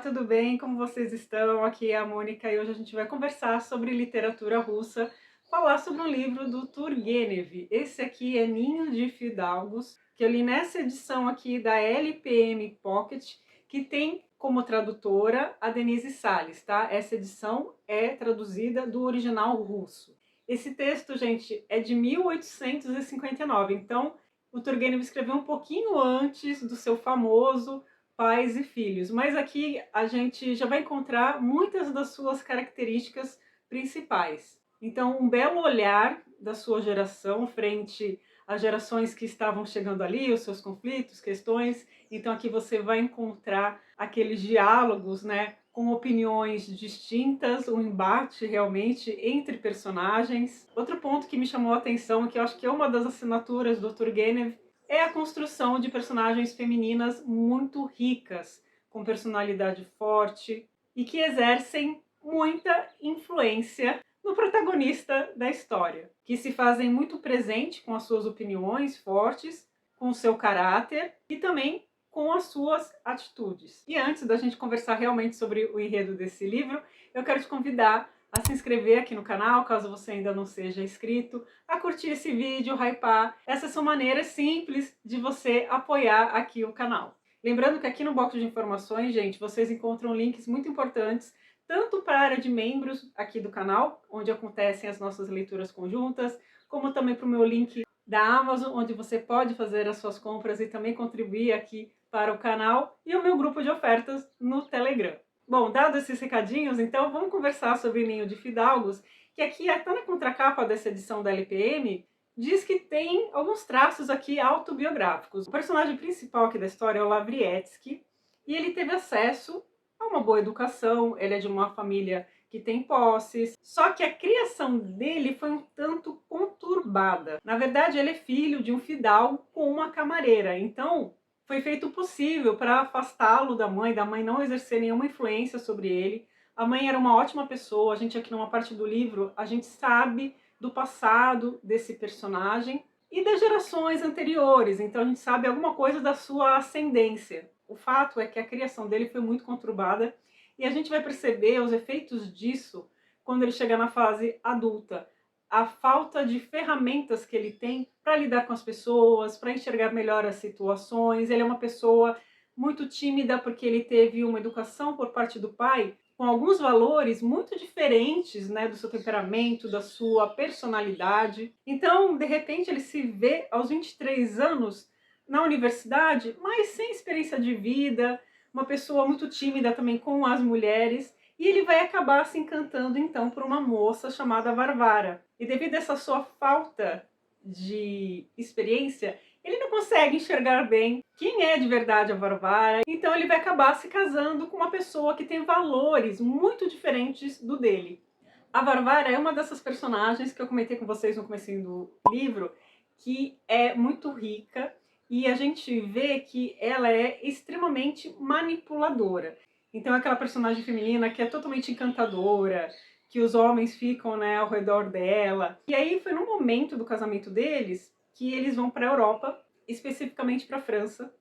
tudo bem? Como vocês estão? Aqui é a Mônica e hoje a gente vai conversar sobre literatura russa, falar sobre um livro do Turgenev. Esse aqui é Ninho de Fidalgos, que eu li nessa edição aqui da LPM Pocket, que tem como tradutora a Denise Salles, tá? Essa edição é traduzida do original russo. Esse texto, gente, é de 1859, então o Turgenev escreveu um pouquinho antes do seu famoso Pais e Filhos, mas aqui a gente já vai encontrar muitas das suas características principais. Então, um belo olhar da sua geração frente às gerações que estavam chegando ali, os seus conflitos, questões. Então, aqui você vai encontrar aqueles diálogos, né, com opiniões distintas, um embate realmente entre personagens. Outro ponto que me chamou a atenção, que eu acho que é uma das assinaturas do Turgenev, é a construção de personagens femininas muito ricas, com personalidade forte e que exercem muita influência no protagonista da história, que se fazem muito presente com as suas opiniões fortes, com o seu caráter e também com as suas atitudes. E antes da gente conversar realmente sobre o enredo desse livro, eu quero te convidar a se inscrever aqui no canal, caso você ainda não seja inscrito, a curtir esse vídeo, hypar. Essas são maneiras simples de você apoiar aqui o canal. Lembrando que aqui no box de informações, gente, vocês encontram links muito importantes, tanto para a área de membros aqui do canal, onde acontecem as nossas leituras conjuntas, como também para o meu link da Amazon, onde você pode fazer as suas compras e também contribuir aqui para o canal, e o meu grupo de ofertas no Telegram. Bom, dados esses recadinhos, então vamos conversar sobre Ninho de Fidalgos, que aqui até na contracapa dessa edição da LPM, diz que tem alguns traços aqui autobiográficos. O personagem principal aqui da história é o Lavrietsky, e ele teve acesso a uma boa educação, ele é de uma família que tem posses, só que a criação dele foi um tanto conturbada. Na verdade, ele é filho de um fidalgo com uma camareira, então foi feito o possível para afastá-lo da mãe não exercer nenhuma influência sobre ele. A mãe era uma ótima pessoa, a gente aqui numa parte do livro, a gente sabe do passado desse personagem e das gerações anteriores, então a gente sabe alguma coisa da sua ascendência. O fato é que a criação dele foi muito conturbada e a gente vai perceber os efeitos disso quando ele chegar na fase adulta. A falta de ferramentas que ele tem para lidar com as pessoas, para enxergar melhor as situações. Ele é uma pessoa muito tímida porque ele teve uma educação por parte do pai com alguns valores muito diferentes, né, do seu temperamento, da sua personalidade. Então, de repente, ele se vê aos 23 anos na universidade, mas sem experiência de vida, uma pessoa muito tímida também com as mulheres, e ele vai acabar se encantando então por uma moça chamada Varvara. E devido a essa sua falta de experiência, ele não consegue enxergar bem quem é de verdade a Varvara, então ele vai acabar se casando com uma pessoa que tem valores muito diferentes do dele. A Varvara é uma dessas personagens que eu comentei com vocês no comecinho do livro, que é muito rica, e a gente vê que ela é extremamente manipuladora. Então é aquela personagem feminina que é totalmente encantadora, que os homens ficam, né, ao redor dela. E aí foi no momento do casamento deles que eles vão para a Europa, especificamente para a França,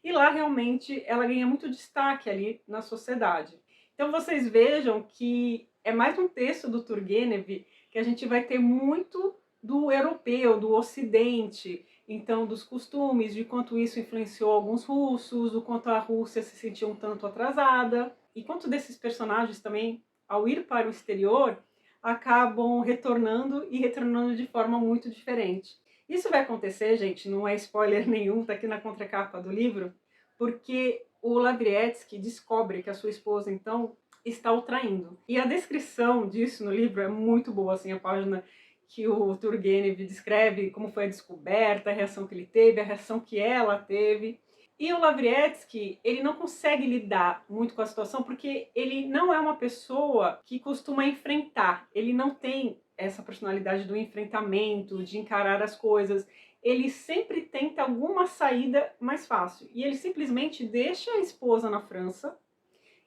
e lá realmente ela ganha muito destaque ali na sociedade. Então vocês vejam que é mais um texto do Turgenev que a gente vai ter muito do europeu, do ocidente, então dos costumes, de quanto isso influenciou alguns russos, do quanto a Rússia se sentia um tanto atrasada, e quanto desses personagens também, ao ir para o exterior, acabam retornando e retornando de forma muito diferente. Isso vai acontecer, gente, não é spoiler nenhum, tá aqui na contracapa do livro, porque o Lavrietsky descobre que a sua esposa, então, está o traindo. E a descrição disso no livro é muito boa, assim, a página que o Turgenev descreve como foi a descoberta, a reação que ele teve, a reação que ela teve. E o Lavrietsky, ele não consegue lidar muito com a situação porque ele não é uma pessoa que costuma enfrentar, ele não tem essa personalidade do enfrentamento, de encarar as coisas. Ele sempre tenta alguma saída mais fácil. E ele simplesmente deixa a esposa na França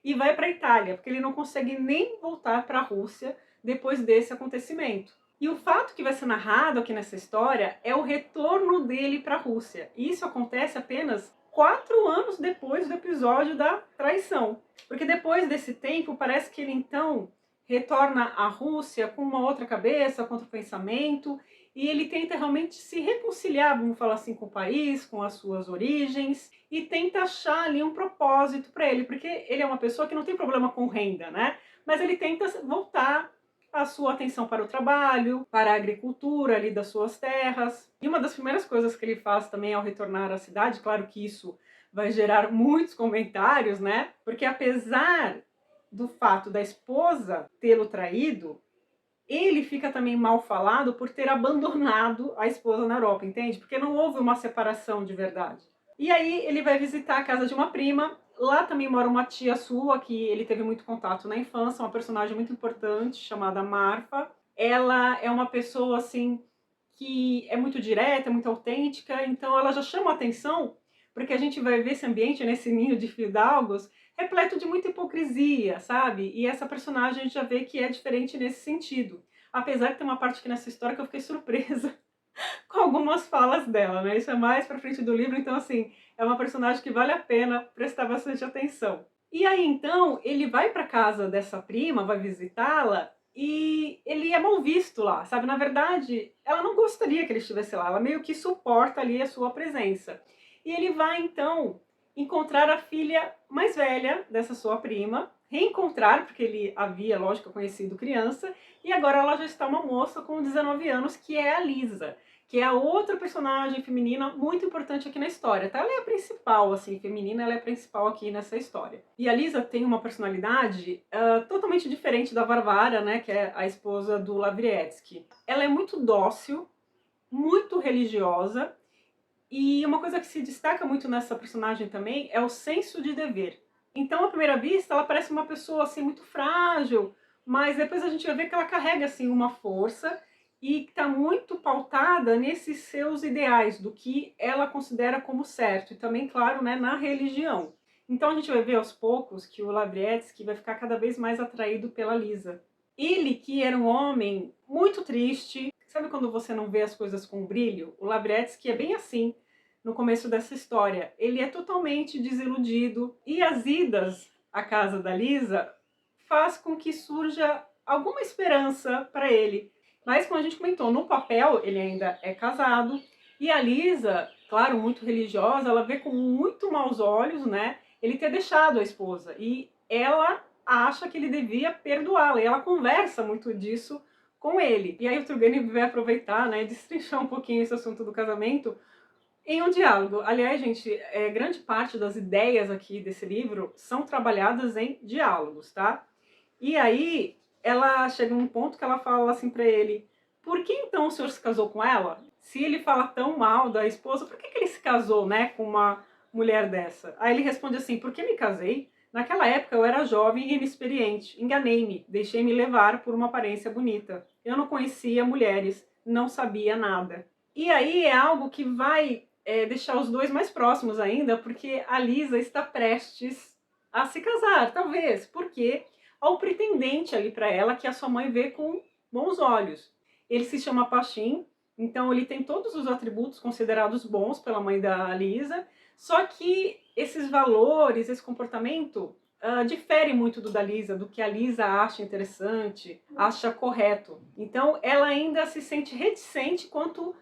e vai para a Itália, porque ele não consegue nem voltar para a Rússia depois desse acontecimento. E o fato que vai ser narrado aqui nessa história é o retorno dele para a Rússia. E isso acontece apenas 4 anos depois do episódio da traição. Porque depois desse tempo, parece que ele então retorna à Rússia com uma outra cabeça, com outro pensamento, e ele tenta realmente se reconciliar, vamos falar assim, com o país, com as suas origens, e tenta achar ali um propósito para ele, porque ele é uma pessoa que não tem problema com renda, né? Mas ele tenta voltar a sua atenção para o trabalho, para a agricultura ali das suas terras. E uma das primeiras coisas que ele faz também ao retornar à cidade, claro que isso vai gerar muitos comentários, né? Porque apesar do fato da esposa tê-lo traído, ele fica também mal falado por ter abandonado a esposa na Europa, entende? Porque não houve uma separação de verdade. E aí ele vai visitar a casa de uma prima. Lá também mora uma tia sua, que ele teve muito contato na infância, uma personagem muito importante, chamada Marfa. Ela é uma pessoa, assim, que é muito direta, muito autêntica, então ela já chama a atenção, porque a gente vai ver esse ambiente, nesse ninho de fidalgos, repleto de muita hipocrisia, sabe? E essa personagem a gente já vê que é diferente nesse sentido. Apesar de ter uma parte aqui nessa história que eu fiquei surpresa com algumas falas dela, né? Isso é mais pra frente do livro, então assim, é uma personagem que vale a pena prestar bastante atenção. E aí então, ele vai pra casa dessa prima, vai visitá-la, e ele é mal visto lá, sabe? Na verdade, ela não gostaria que ele estivesse lá, ela meio que suporta ali a sua presença. E ele vai então encontrar a filha mais velha dessa sua prima, reencontrar, porque ele havia, lógico, conhecido criança, e agora ela já está uma moça com 19 anos, que é a Lisa, que é a outra personagem feminina muito importante aqui na história, tá? Ela é a principal, assim, feminina, ela é a principal aqui nessa história. E a Lisa tem uma personalidade totalmente diferente da Varvara, né, que é a esposa do Lavrietsky. Ela é muito dócil, muito religiosa, e uma coisa que se destaca muito nessa personagem também é o senso de dever. Então, à primeira vista, ela parece uma pessoa assim muito frágil, mas depois a gente vai ver que ela carrega assim uma força e está muito pautada nesses seus ideais, do que ela considera como certo, e também, claro, né, na religião. Então a gente vai ver aos poucos que o Lavrietsky vai ficar cada vez mais atraído pela Lisa. Ele, que era um homem muito triste, sabe quando você não vê as coisas com brilho? O Lavrietsky é bem assim no começo dessa história. Ele é totalmente desiludido, e as idas à casa da Lisa faz com que surja alguma esperança para ele. Mas, como a gente comentou, no papel ele ainda é casado, e a Lisa, claro, muito religiosa, ela vê com muito maus olhos, né, ele ter deixado a esposa, e ela acha que ele devia perdoá-la, e ela conversa muito disso com ele. E aí o Turgenev vai aproveitar, né, destrinchar um pouquinho esse assunto do casamento em um diálogo. Aliás, gente, grande parte das ideias aqui desse livro são trabalhadas em diálogos, tá? E aí ela chega num ponto que ela fala assim pra ele: por que então o senhor se casou com ela? Se ele fala tão mal da esposa, por que ele se casou, né, com uma mulher dessa? Aí ele responde assim: porque me casei? Naquela época eu era jovem e inexperiente. Enganei-me, deixei-me levar por uma aparência bonita. Eu não conhecia mulheres, não sabia nada. E aí é algo que vai deixar os dois mais próximos ainda, porque a Lisa está prestes a se casar, talvez, porque há um pretendente ali para ela que a sua mãe vê com bons olhos. Ele se chama Pachim, então ele tem todos os atributos considerados bons pela mãe da Lisa, só que esses valores, esse comportamento difere muito do da Lisa, do que a Lisa acha interessante, acha correto. Então ela ainda se sente reticente quanto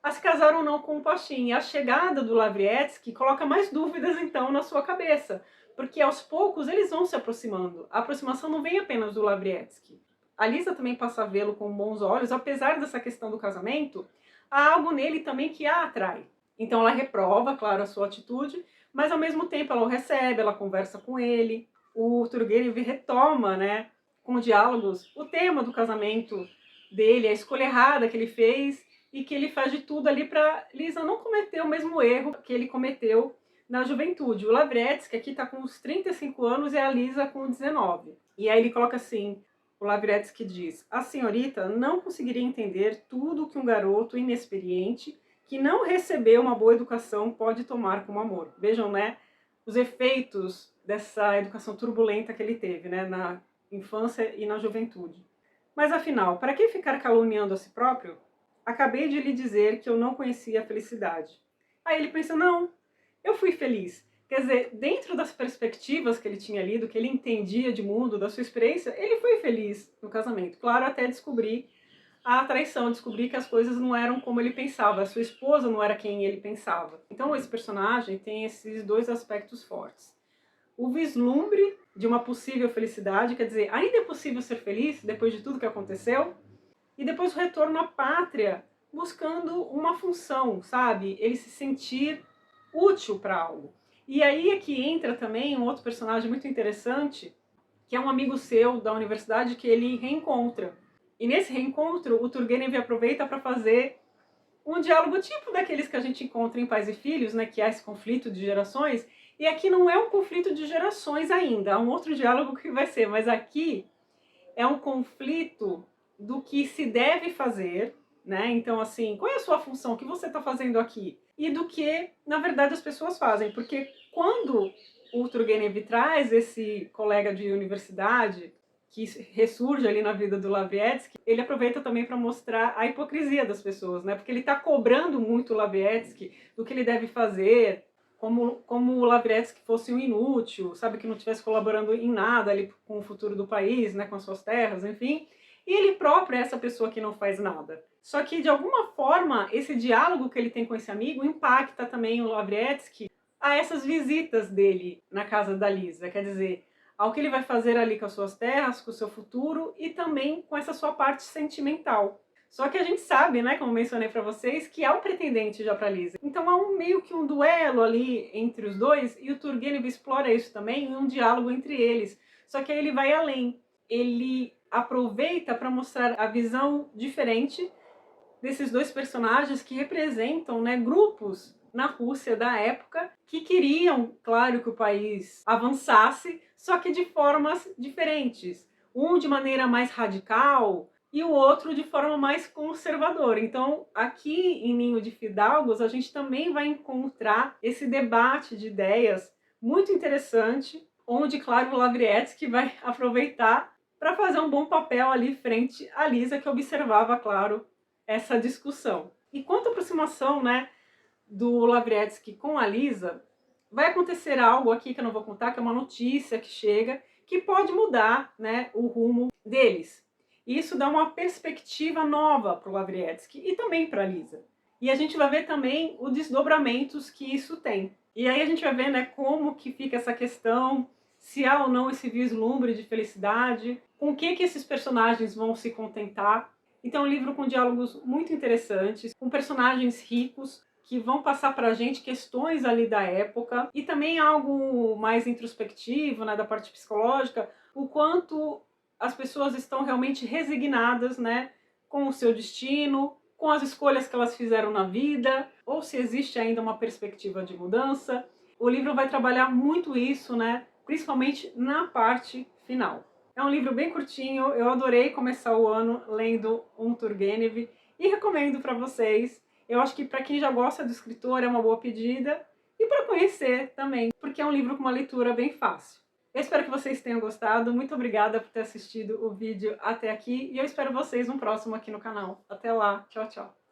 a se casar ou não com o Pachim. E a chegada do Lavrietsky coloca mais dúvidas então na sua cabeça, porque aos poucos eles vão se aproximando. A aproximação não vem apenas do Lavrietsky. A Lisa também passa a vê-lo com bons olhos, apesar dessa questão do casamento, há algo nele também que a atrai. Então ela reprova, claro, a sua atitude, mas ao mesmo tempo ela o recebe, ela conversa com ele. O Turgenev retoma, né, com diálogos, o tema do casamento dele, a escolha errada que ele fez, e que ele faz de tudo ali para Lisa não cometer o mesmo erro que ele cometeu na juventude. O Lavrietsky aqui está com uns 35 anos e a Lisa com 19. E aí ele coloca assim, o Lavrietsky diz: a senhorita não conseguiria entender tudo que um garoto inexperiente que não recebeu uma boa educação pode tomar como amor. Vejam, né, os efeitos dessa educação turbulenta que ele teve, né, na infância e na juventude. Mas afinal, para que ficar caluniando a si próprio? Acabei de lhe dizer que eu não conhecia a felicidade. Aí ele pensa, não, eu fui feliz. Quer dizer, dentro das perspectivas que ele tinha lido, que ele entendia de mundo, da sua experiência, ele foi feliz no casamento. Claro, até descobrir a traição, descobrir que as coisas não eram como ele pensava, a sua esposa não era quem ele pensava. Então esse personagem tem esses dois aspectos fortes. O vislumbre de uma possível felicidade, quer dizer, ainda é possível ser feliz depois de tudo que aconteceu, e depois o retorno à pátria, buscando uma função, sabe? Ele se sentir útil para algo. E aí é que entra também um outro personagem muito interessante, que é um amigo seu da universidade que ele reencontra. E nesse reencontro, o Turgenev aproveita para fazer um diálogo tipo daqueles que a gente encontra em Pais e Filhos, né, que há esse conflito de gerações, e aqui não é um conflito de gerações ainda, há um outro diálogo que vai ser, mas aqui é um conflito do que se deve fazer, né? Então, assim, qual é a sua função? O que você está fazendo aqui? E do que, na verdade, as pessoas fazem. Porque quando o Turgenev traz esse colega de universidade que ressurge ali na vida do Lavretsky, ele aproveita também para mostrar a hipocrisia das pessoas, né? Porque ele está cobrando muito o Lavretsky do que ele deve fazer, como o Lavretsky fosse um inútil, sabe, que não estivesse colaborando em nada ali com o futuro do país, né, com as suas terras, enfim. E ele próprio é essa pessoa que não faz nada. Só que, de alguma forma, esse diálogo que ele tem com esse amigo impacta também o Lavretsky a essas visitas dele na casa da Lisa. Quer dizer, ao que ele vai fazer ali com as suas terras, com o seu futuro e também com essa sua parte sentimental. Só que a gente sabe, né, como mencionei para vocês, que há um pretendente já para Lisa. Então há meio que um duelo ali entre os dois, e o Turgenev explora isso também em um diálogo entre eles. Só que aí ele vai além. Ele aproveita para mostrar a visão diferente desses dois personagens que representam, né, grupos na Rússia da época que queriam, claro, que o país avançasse, só que de formas diferentes. Um de maneira mais radical e o outro de forma mais conservadora. Então, aqui em Ninho de Fidalgos, a gente também vai encontrar esse debate de ideias muito interessante, onde, claro, o Lavretsky vai aproveitar para fazer um bom papel ali frente à Lisa, que observava, claro, essa discussão. E quanto à aproximação, né, do Lavretsky com a Lisa, vai acontecer algo aqui que eu não vou contar, que é uma notícia que chega, que pode mudar, né, o rumo deles. E isso dá uma perspectiva nova para o Lavretsky e também para a Lisa. E a gente vai ver também os desdobramentos que isso tem. E aí a gente vai ver, né, como que fica essa questão, se há ou não esse vislumbre de felicidade, com o que esses personagens vão se contentar. Então é um livro com diálogos muito interessantes, com personagens ricos, que vão passar para a gente questões ali da época, e também algo mais introspectivo, né, da parte psicológica, o quanto as pessoas estão realmente resignadas, né, com o seu destino, com as escolhas que elas fizeram na vida, ou se existe ainda uma perspectiva de mudança. O livro vai trabalhar muito isso, né, principalmente na parte final. É um livro bem curtinho, eu adorei começar o ano lendo um Turgenev e recomendo para vocês. Eu acho que para quem já gosta do escritor é uma boa pedida e para conhecer também, porque é um livro com uma leitura bem fácil. Eu espero que vocês tenham gostado, muito obrigada por ter assistido o vídeo até aqui e eu espero vocês no próximo aqui no canal. Até lá, tchau, tchau!